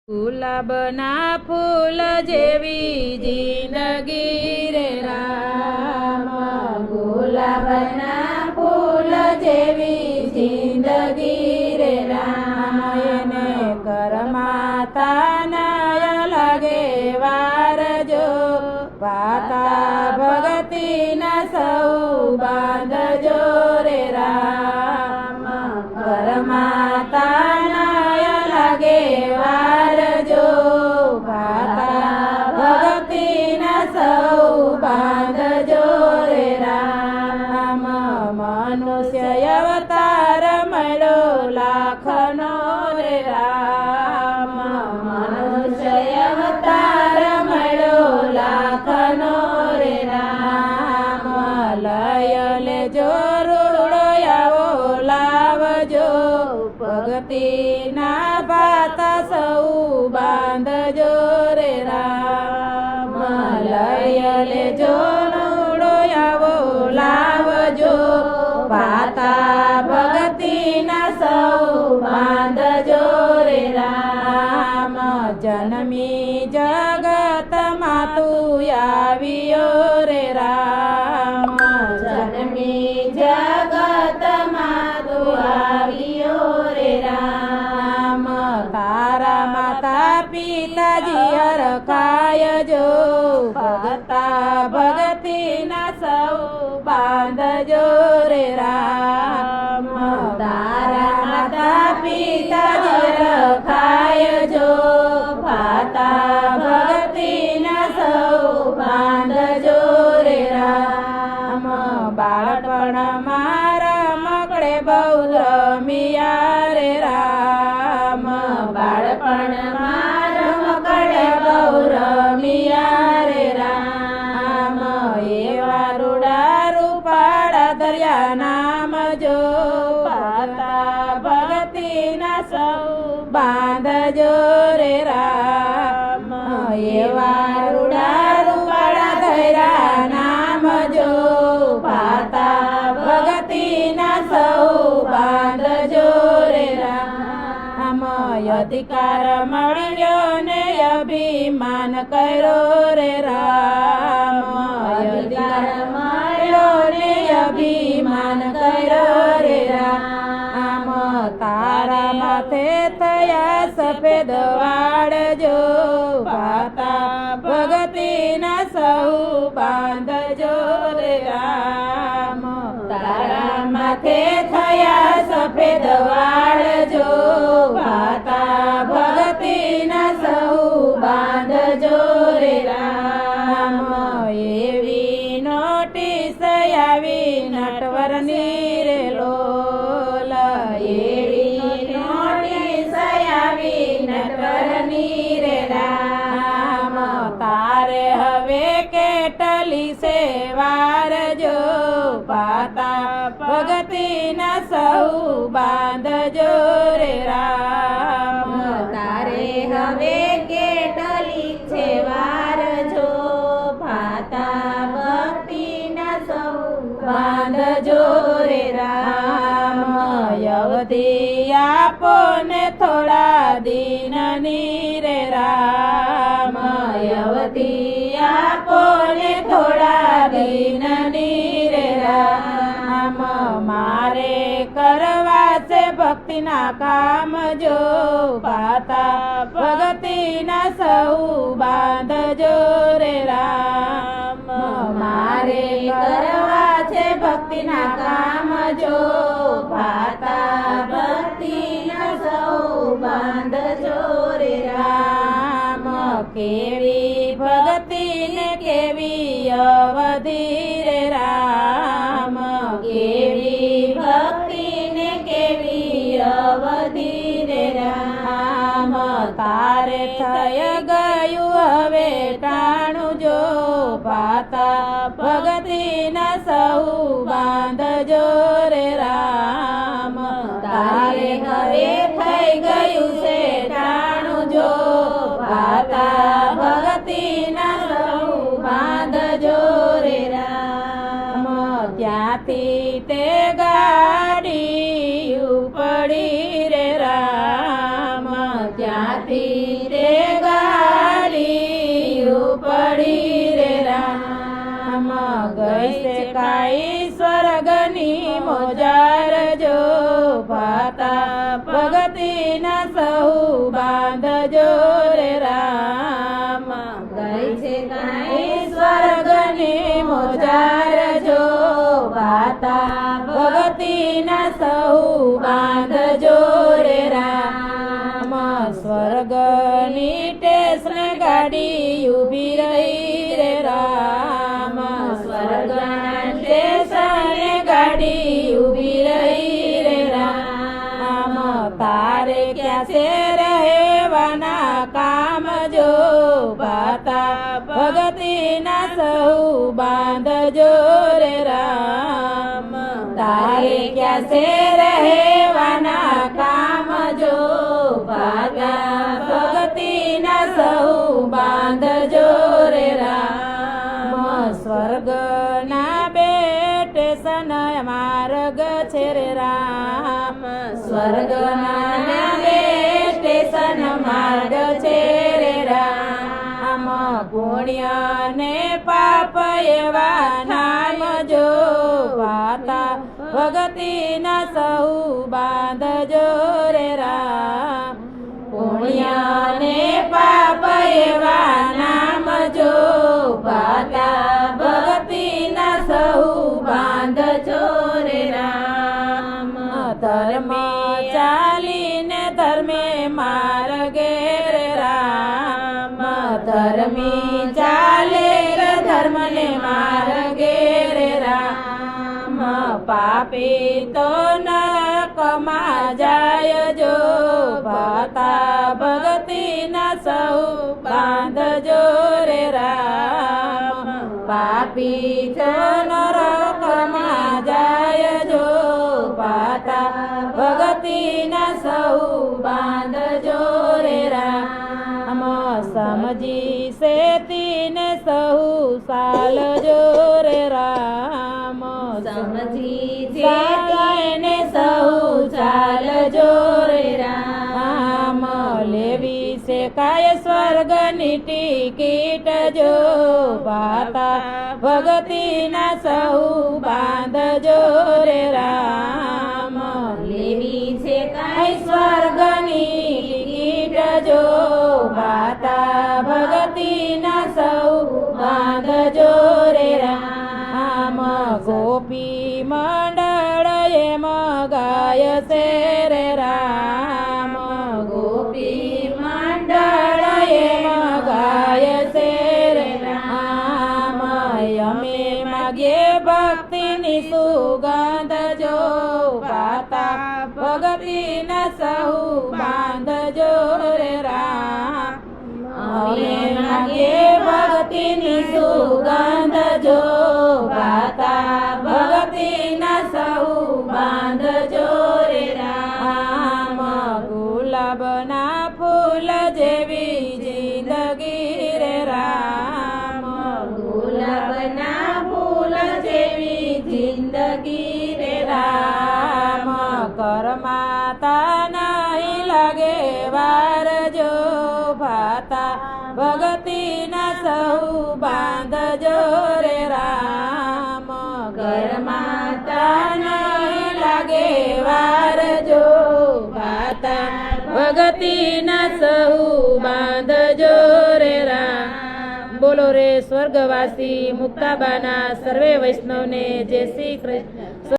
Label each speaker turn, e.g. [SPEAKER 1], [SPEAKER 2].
[SPEAKER 1] ગુલાબના ફૂલ જેવી જિંદગી રે રામ, ગુલાબના ફૂલ જેવી જિંદગી રે રામ. એને કરમાતા લાગે વાર જો, પાતા ભગતીના સૌ બાંધજો રે રામ. કરમાતા લાગે વાર જો, પાતા ભગતીના સૌ બાંધજો રે રામ. મનુષ્ય અવતાર મળ્યો લાખનો રે રામ, મનુષ્ય અવતાર મળ્યો લાખનો રે રામ. લય લેજો રૂડો આવો લાવજો, ભગતીના પાતા સૌ બાંધજો રે રામ. લય લેજો રૂડો આવો લાવજો, પાતા ભગતીના સૌ બાંધજો રે રામ. જન્મી જગતમાં તું આવ્યો રે રામ, જન્મી જગતમાં તું આવ્યો રે રામ. તારા માતા પિતાજી હરખાય જો, ભગતા ભગતીના સૌ બાંધજો રે રામ. તારા માતા પિતાજી હરખાય જો, ભગતા ભગતીના સૌ બાંધજો રે રામ. બાળપણમાં રમકડે બહુ રમ્યા રે રામ, બાળપણમાં રમકડે બહુ રમ્યા રે રામ. એવા રૂડા રૂપાળા દરિયા નામ જો, પાતા ભગતીના સૌ બાંધજો રે રામ. એવા રૂડા રૂપાળા દરિયા નામ જો, પાતા ભગતીના સૌ બાંધજો રે રામ. અધિકાર મળ્યો ને અભિમાન કર્યો રે રામ, અધિકાર મળ્યો ને અભિમાન કર્યો રે રામ. તારા માથે થયા સફેદ વાળ જો, પાતા ભગતીના સૌ બાંધજો રે રામ. તારા માથે થયા સફેદ વાળ જો, પાતા ભગતીના સૌ બાંધજો રે રામ. એવી નોટિસ આવી નટવરની રે લોલ, એવી નોટિસ આવી નટવરની રે રામ. તારે હવે કેટલી સેવાર જો, પાતા ભગતીના સૌ બાંધજો રે રામ. તારે હવે કેટલી સેવાર જો, પાતા ભક્તિના સૌ બાંધજો રે રામ. અવધિ આપો ને થોડા દિનની રે રામ, અવધિ આપો ને થોડા દિનની રે રામ. મારે કરવા છે ભક્તિના કામ જો, પાતા ભગતીના સૌ બાંધજો રે રામ. મારે કરવા છે ભક્તિના કામ જો, પાતા ભક્તિના સૌ બાંધજો રે રામ. કેવી ભક્તિ ને કેવી અવધિ રે રામ, કેવી ભક્તિ ને કેવી અવધિ રે રામ. તારે થઈ ગયું હવે ટાણું જો, પાતા ભગતીના સૌ બાંધજો રે રામ. તારે હવે થઈ ગયું છે ટાણું જો, પાતા ભગતીના સૌ બાંધજો રે રામ. ત્યાંથી તે ગાડી ઉપડી રે રામ, ત્યાંથી રે સહુ બાંધજો રે રામ ગઈ છે કાંઈ સ્વર્ગની મોજાર જો ભાતા ભગતીના સહુ બાંધજો રે રામ સ્વર્ગની ટેસને ગાડી ઊભી રહી રે રામ સ્વર્ગના ટેસને ગાડી ઊભી રહી રે રામ તારે ક્યાં છે રહેવાના કામ જો ભાતા ભગતીના સહુ બાંધજો રે રામ તારે ક્યાં છે રહેવાના કામ જો ભાતા ભગતીના સહુ બાંધજો રે રામ સ્વર્ગના બેટે સનય માર્ગ છે રે રામ સ્વર્ગના બેટે સન માર્ગ છે રે રામ પુણ્ય ને પાપ એવા નામ જો ભાતા ભગતીના સહુ બાંધજો રે રામ પુણ્ય ને પાપ એવા નામ જો ભાતા ભગતીના સહુ બાંધજો રે રામ ધર્મ ચાલીને ધર્મે માર્ગે રે રામ ધર્મી ચાલે રે ધર્મને માર્ગે રે રામ પાપી તો નરકમાં જાય જો ભાતા ભગતીના સહુ બાંધજો રે રામ પાપી તો નરકમાં જાય જો ભાતા ભગતીના સહુ બાંધજો રે રામ સમજી સેતીને સહુ સાલજો રે રામ સમજી સેતીને સહુ ચાલજો રે રામ લેવી છે કાય સ્વર્ગની ટિકિટ જો ભાતા ભગતીના સહુ બાંધજો રે રામ લેવી છે કાય સ્વર્ગની ટિકિટ જો ભાતા ભગતીના સહુ બાંધજો રે રામ ગોપી મંડળ એમ ગાય છે રે રામ ગોપી મંડળ એમ ગાય છે રે રામ અમે માગીએ ભક્તિની સુગંધ જો ભાતા ભગતીના સહુ બાંધજો રે રામ અમે માગીએ ભક્તિની સુગંધ જો ભાતા ભગતીના સહુ બાંધજો રે રામ ગુલાબના ફૂલ જેવી જિંદગી રે રામ ગુલાબના ફૂલ જેવી જિંદગી રે રામ કરમાતા નહીં લાગે વાર જો ભાતા ભગતીના સહુ બાંધજો રે રામ કરમાતા નહીં લાગે વાર જો ભાતા ભગતીના સહુ બાંધજો રે રામ બોલો રે સ્વર્ગવાસી મુક્તાબાના સર્વે વૈષ્ણવને જય શ્રી કૃષ્ણ.